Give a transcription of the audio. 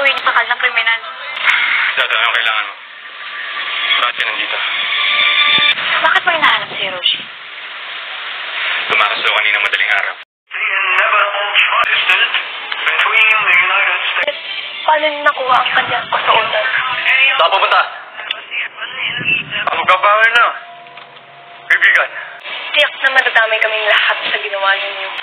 tuwing sakal ng kriminal. Dada, anong kailangan mo? Bakit ka nandito? Bakit mo hinahanap si Hiroshi? Tumakas daw kanina madaling araw. Paano niyo nakuha ang kanyang kasuotan? Saan pupunta? Ang magkabangan na. Kaibigan. Tiyak na madadamay kaming lahat sa ginawa ninyo.